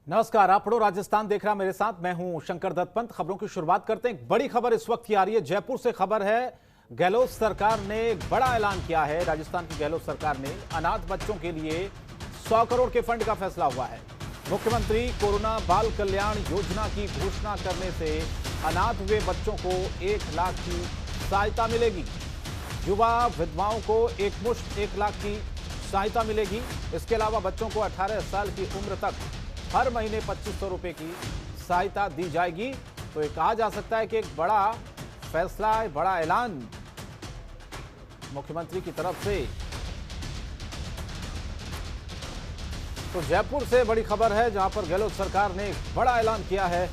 नमस्कार, आप पढ़ो राजस्थान देख रहा मेरे साथ मैं हूं शंकर दत्त पंत। खबरों की शुरुआत करते हैं। एक बड़ी खबर इस वक्त की आ रही है, जयपुर से खबर है। गहलोत सरकार ने एक बड़ा ऐलान किया है। राजस्थान की गहलोत सरकार ने अनाथ बच्चों के लिए 100 करोड़ के फंड का फैसला हुआ है। मुख्यमंत्री कोरोना बाल कल्याण योजना की घोषणा करने से अनाथ हुए बच्चों को 1 लाख की सहायता मिलेगी। युवा विधवाओं को एकमुश्त 1 लाख की सहायता मिलेगी। इसके अलावा बच्चों को 18 साल की उम्र तक हर महीने 2500 रुपए की सहायता दी जाएगी। तो ये कहा जा सकता है कि एक बड़ा फैसला है, बड़ा ऐलान मुख्यमंत्री की तरफ से। तो जयपुर से बड़ी खबर है, जहां पर गहलोत सरकार ने एक बड़ा ऐलान किया है।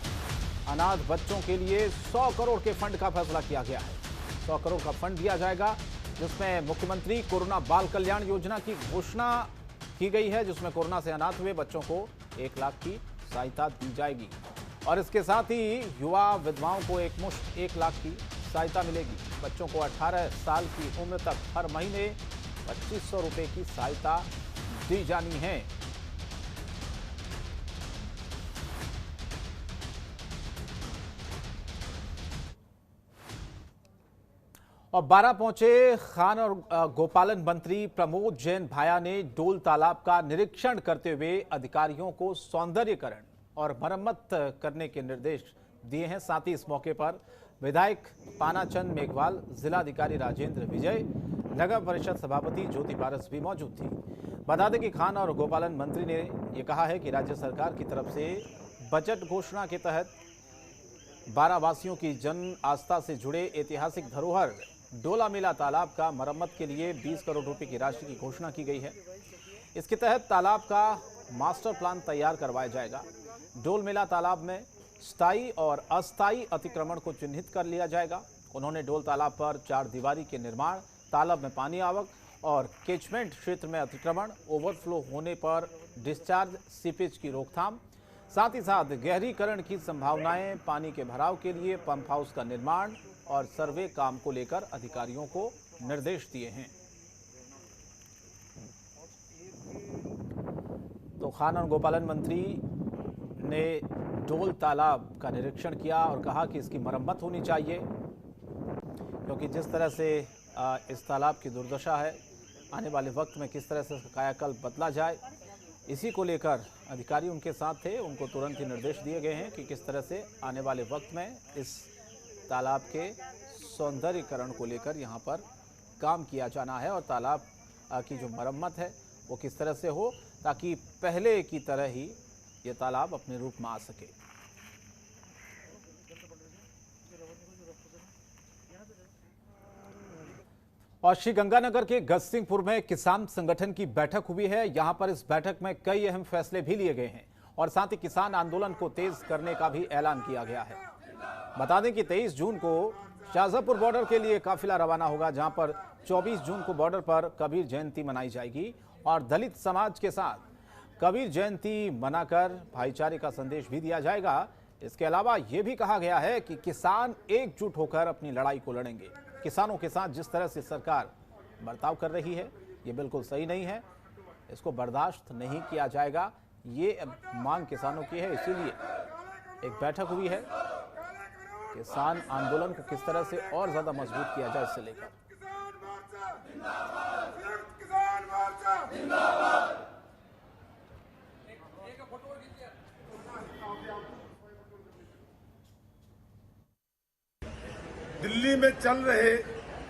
अनाथ बच्चों के लिए 100 करोड़ के फंड का फैसला किया गया है। 100 करोड़ का फंड दिया जाएगा, जिसमें मुख्यमंत्री कोरोना बाल कल्याण योजना की घोषणा की गई है, जिसमें कोरोना से अनाथ हुए बच्चों को 1 लाख की सहायता दी जाएगी। और इसके साथ ही युवा विधवाओं को एकमुश्त 1 लाख की सहायता मिलेगी। बच्चों को 18 साल की उम्र तक हर महीने 2500 रुपए की सहायता दी जानी है। और 12 पहुंचे खान और गोपालन मंत्री प्रमोद जैन भाया ने डोल तालाब का निरीक्षण करते हुए अधिकारियों को सौंदर्यीकरण और मरम्मत करने के निर्देश दिए हैं। साथ ही इस मौके पर विधायक पानाचंद मेघवाल, जिलाधिकारी राजेंद्र विजय, नगर परिषद सभापति ज्योति पारस भी मौजूद थी। बता दें कि खान और गोपालन मंत्री ने यह कहा है कि राज्य सरकार की तरफ से बजट घोषणा के तहत 12 वासियों की जन आस्था से जुड़े ऐतिहासिक धरोहर डोला मेला तालाब का मरम्मत के लिए 20 करोड़ रुपए की राशि की घोषणा की गई है। इसके तहत तालाब का मास्टर प्लान तैयार करवाया जाएगा। डोल मेला तालाब में स्थायी और अस्थायी अतिक्रमण को चिन्हित कर लिया जाएगा। उन्होंने डोल तालाब पर 4 दीवारी के निर्माण, तालाब में पानी आवक और कैचमेंट क्षेत्र में अतिक्रमण, ओवरफ्लो होने पर डिस्चार्ज सीपेज की रोकथाम, साथ ही साथ गहरीकरण की संभावनाएं, पानी के भराव के लिए पंप हाउस का निर्माण और सर्वे काम को लेकर अधिकारियों को निर्देश दिए हैं। तो खान और गोपालन मंत्री ने डोल तालाब का निरीक्षण किया और कहा कि इसकी मरम्मत होनी चाहिए, क्योंकि जिस तरह से इस तालाब की दुर्दशा है, आने वाले वक्त में किस तरह से कायाकल्प बदला जाए, इसी को लेकर अधिकारी उनके साथ थे। उनको तुरंत ही निर्देश दिए गए हैं कि किस तरह से आने वाले वक्त में इस तालाब के सौंदर्यीकरण को लेकर यहाँ पर काम किया जाना है और तालाब की जो मरम्मत है वो किस तरह से हो, ताकि पहले की तरह ही ये तालाब अपने रूप में आ सके। और श्रीगंगानगर के गजसिंहपुर में किसान संगठन की बैठक हुई है। यहां पर इस बैठक में कई अहम फैसले भी लिए गए हैं और साथ ही किसान आंदोलन को तेज करने का भी ऐलान किया गया है। बता दें कि 23 जून को शाहजहांपुर बॉर्डर के लिए काफिला रवाना होगा, जहां पर 24 जून को बॉर्डर पर कबीर जयंती मनाई जाएगी और दलित समाज के साथ कबीर जयंती मनाकर भाईचारे का संदेश भी दिया जाएगा। इसके अलावा यह भी कहा गया है कि किसान एकजुट होकर अपनी लड़ाई को लड़ेंगे। किसानों के साथ जिस तरह से सरकार बर्ताव कर रही है, ये बिल्कुल सही नहीं है, इसको बर्दाश्त नहीं किया जाएगा। ये मांग किसानों की है, इसीलिए एक बैठक हुई है। किसान आंदोलन को किस तरह से और ज्यादा मजबूत किया जाए, इससे लेकर दिल्ली में चल रहे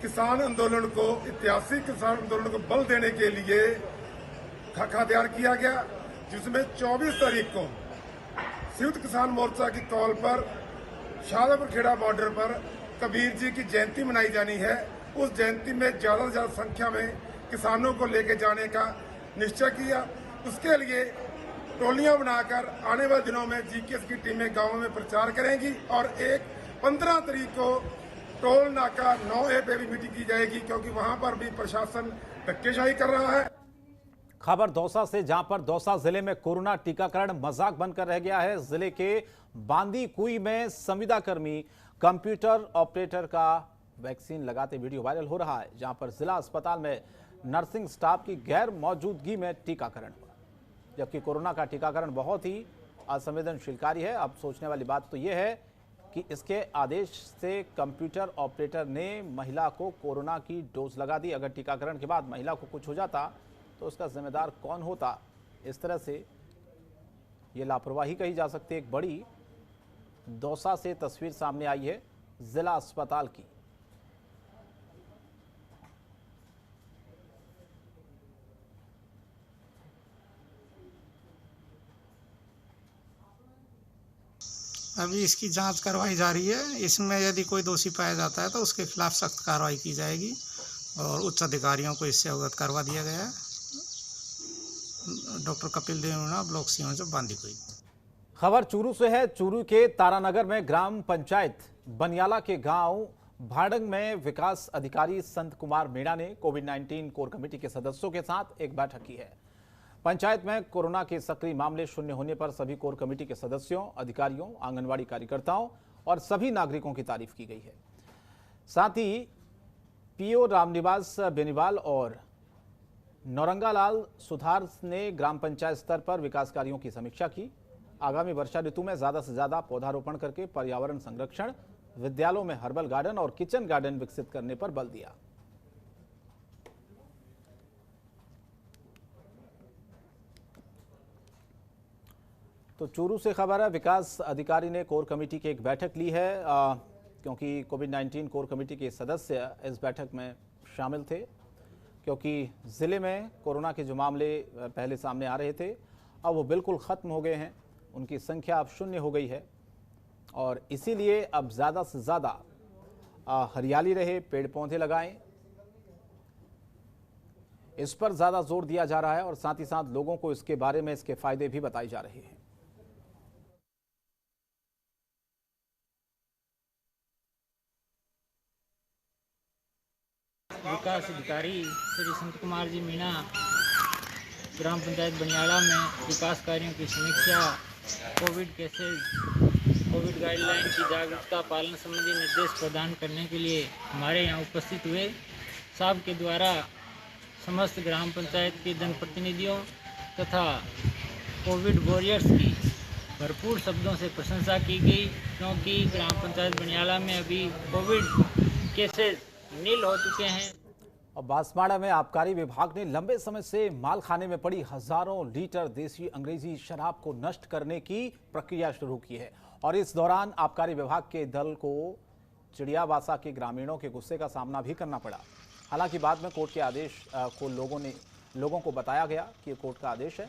किसान आंदोलन को, ऐतिहासिक किसान आंदोलन को बल देने के लिए खाका तैयार किया गया, जिसमें 24 तारीख को संयुक्त किसान मोर्चा की कॉल पर शाहजहांपुर खेड़ा बॉर्डर पर कबीर जी की जयंती मनाई जानी है। उस जयंती में ज्यादा से ज्यादा संख्या में किसानों को लेकर जाने का निश्चय किया। उसके लिए टोलियां बनाकर आने वाले दिनों में जीकेएस की टीमें गांवों में प्रचार करेंगी और 15 तारीख को टोल नाका 9A पे भी मीटिंग की जाएगी, क्योंकि वहां पर भी प्रशासन धक्केशाही कर रहा है। खबर दौसा से, जहां पर दौसा जिले में कोरोना टीकाकरण मजाक बनकर रह गया है। जिले के बांदी कुई में संविदा कर्मी कंप्यूटर ऑपरेटर का वैक्सीन लगाते वीडियो वायरल हो रहा है, जहां पर जिला अस्पताल में नर्सिंग स्टाफ की गैर मौजूदगी में टीकाकरण हुआ, जबकि कोरोना का टीकाकरण बहुत ही असंवेदनशील कार्य है। अब सोचने वाली बात तो यह है कि इसके आदेश से कंप्यूटर ऑपरेटर ने महिला को कोरोना की डोज लगा दी। अगर टीकाकरण के बाद महिला को कुछ हो जाता तो उसका जिम्मेदार कौन होता? इस तरह से ये लापरवाही कही जा सकती है। एक बड़ी दौसा से तस्वीर सामने आई है जिला अस्पताल की। अभी इसकी जांच करवाई जा रही है। इसमें यदि कोई दोषी पाया जाता है तो उसके खिलाफ सख्त कार्रवाई की जाएगी और उच्च अधिकारियों को इससे अवगत करवा दिया गया है। डॉक्टर कपिल देव मीणा, ब्लॉक सीमा बांदीकुई। खबर चूरू से है। चूरू के तारानगर में ग्राम पंचायत बनियाला के गांव भाड़ंग में विकास अधिकारी संत कुमार मीणा ने कोविड-19 कोर कमेटी के सदस्यों के साथ एक बैठक की है। पंचायत में कोरोना के सक्रिय मामले शून्य होने पर सभी कोर कमेटी के सदस्यों, अधिकारियों, आंगनवाड़ी कार्यकर्ताओं और सभी नागरिकों की तारीफ की गई है। साथ ही पीओ रामनिवास बेनीवाल और नौरंगालाल सुधार ने ग्राम पंचायत स्तर पर विकास कार्यों की समीक्षा की। आगामी वर्षा ऋतु में ज्यादा से ज्यादा पौधारोपण करके पर्यावरण संरक्षण, विद्यालयों में हर्बल गार्डन और किचन गार्डन विकसित करने पर बल दिया। तो चूरू से खबर है, विकास अधिकारी ने कोर कमेटी की एक बैठक ली है क्योंकि कोविड-19 कोर कमेटी के सदस्य इस बैठक में शामिल थे, क्योंकि ज़िले में कोरोना के जो मामले पहले सामने आ रहे थे अब वो बिल्कुल ख़त्म हो गए हैं। उनकी संख्या अब शून्य हो गई है और इसीलिए अब ज़्यादा से ज़्यादा हरियाली रहे, पेड़ पौधे लगाएं, इस पर ज़्यादा जोर दिया जा रहा है और साथ ही साथ लोगों को इसके बारे में इसके फ़ायदे भी बताए जा रहे हैं। विकास अधिकारी श्री संत कुमार जी मीणा ग्राम पंचायत बनियाला में विकास कार्यों की समीक्षा, कोविड केसेस, कोविड गाइडलाइन की जागरूकता पालन संबंधी निर्देश प्रदान करने के लिए हमारे यहाँ उपस्थित हुए। साहब के द्वारा समस्त ग्राम पंचायत के जनप्रतिनिधियों तथा कोविड वॉरियर्स की भरपूर शब्दों से प्रशंसा की गई, क्योंकि ग्राम पंचायत बनियाला में अभी कोविड केसेस नील हो चुके हैं। और बांसवाड़ा में आबकारी विभाग ने लंबे समय से माल खाने में पड़ी हजारों लीटर देसी अंग्रेजी शराब को नष्ट करने की प्रक्रिया शुरू की है और इस दौरान आबकारी विभाग के दल को चिड़ियावासा के ग्रामीणों के गुस्से का सामना भी करना पड़ा। हालांकि बाद में कोर्ट के आदेश को लोगों को बताया गया कि कोर्ट का आदेश है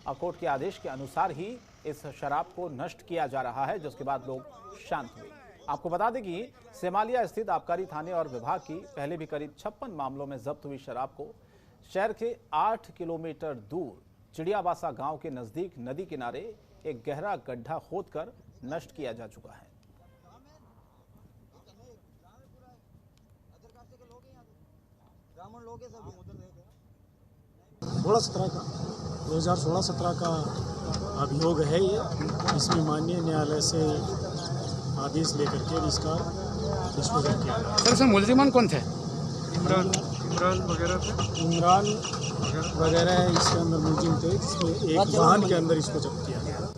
और कोर्ट के आदेश के अनुसार ही इस शराब को नष्ट किया जा रहा है, जिसके बाद लोग शांत हुए। आपको बता दें कि सेमालिया स्थित आबकारी थाने और विभाग की पहले भी करीब 56 मामलों में जब्त हुई शराब को शहर के 8 किलोमीटर दूर चिड़ियावासा गांव के नजदीक नदी किनारे एक गहरा गड्ढा खोदकर नष्ट किया जा चुका है। का 2016-17 का अभियोग है ये। इसमें माननीय न्यायालय से आदेश लेकर के इसका डिस्पोजल किया गया। सर इसमें मुलजिमान कौन थे? इमरान वगैरह इसके अंदर मुलजिम थे, जिसमें एक वाहन के अंदर इसको जब्त किया गया।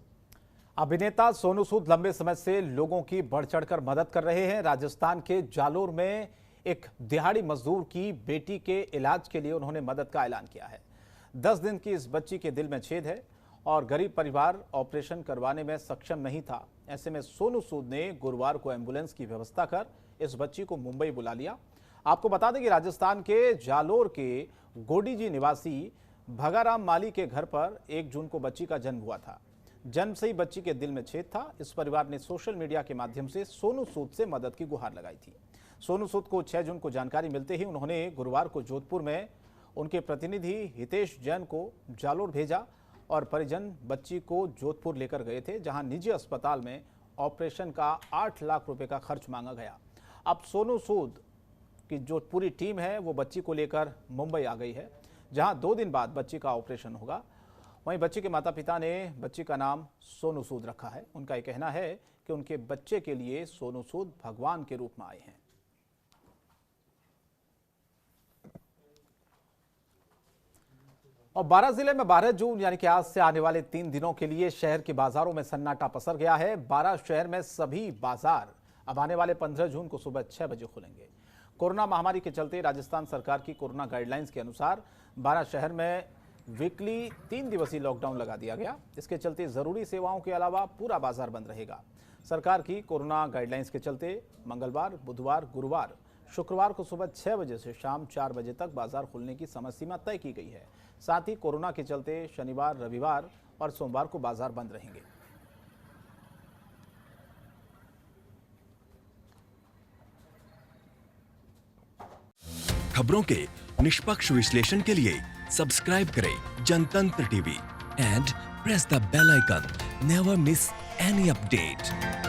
अभिनेता सोनू सूद लंबे समय से लोगों की बढ़ चढ़कर मदद कर रहे हैं। राजस्थान के जालोर में एक दिहाड़ी मजदूर की बेटी के इलाज के लिए उन्होंने मदद का ऐलान किया है। 10 दिन की इस बच्ची के दिल में छेद है और गरीब परिवार ऑपरेशन करवाने में सक्षम नहीं था। ऐसे में सोनू सूद ने गुरुवार को एम्बुलेंस की व्यवस्था कर इस बच्ची को मुंबई बुला लिया। आपको बता दें कि राजस्थान के जालोर के गोडीजी निवासी भगाराम माली के घर पर 1 जून को बच्ची का जन्म हुआ था। जन्म से ही बच्ची के दिल में छेद था। इस परिवार ने सोशल मीडिया के माध्यम से सोनू सूद से मदद की गुहार लगाई थी। सोनू सूद को 6 जून को जानकारी मिलते ही उन्होंने गुरुवार को जोधपुर में उनके प्रतिनिधि हितेश जैन को जालोर भेजा और परिजन बच्ची को जोधपुर लेकर गए थे, जहां निजी अस्पताल में ऑपरेशन का 8 लाख रुपए का खर्च मांगा गया। अब सोनू सूद की जो पूरी टीम है वो बच्ची को लेकर मुंबई आ गई है, जहां 2 दिन बाद बच्ची का ऑपरेशन होगा। वहीं बच्ची के माता पिता ने बच्ची का नाम सोनू सूद रखा है। उनका ये कहना है कि उनके बच्चे के लिए सोनू सूद भगवान के रूप में आए हैं। और 12 जिले में 12 जून यानी कि आज से आने वाले 3 दिनों के लिए शहर के बाजारों में सन्नाटा पसर गया है। 12 शहर में सभी बाजार अब आने वाले 15 जून को सुबह 6 बजे खुलेंगे। कोरोना महामारी के चलते राजस्थान सरकार की कोरोना गाइडलाइंस के अनुसार 12 शहर में वीकली 3 दिवसीय लॉकडाउन लगा दिया गया। इसके चलते जरूरी सेवाओं के अलावा पूरा बाजार बंद रहेगा। सरकार की कोरोना गाइडलाइंस के चलते मंगलवार, बुधवार, गुरुवार, शुक्रवार को सुबह 6 बजे से शाम 4 बजे तक बाजार खुलने की समय सीमा तय की गई है। साथ ही कोरोना के चलते शनिवार, रविवार और सोमवार को बाजार बंद रहेंगे। खबरों के निष्पक्ष विश्लेषण के लिए सब्सक्राइब करें Jantantra TV and press the bell icon. Never miss any update.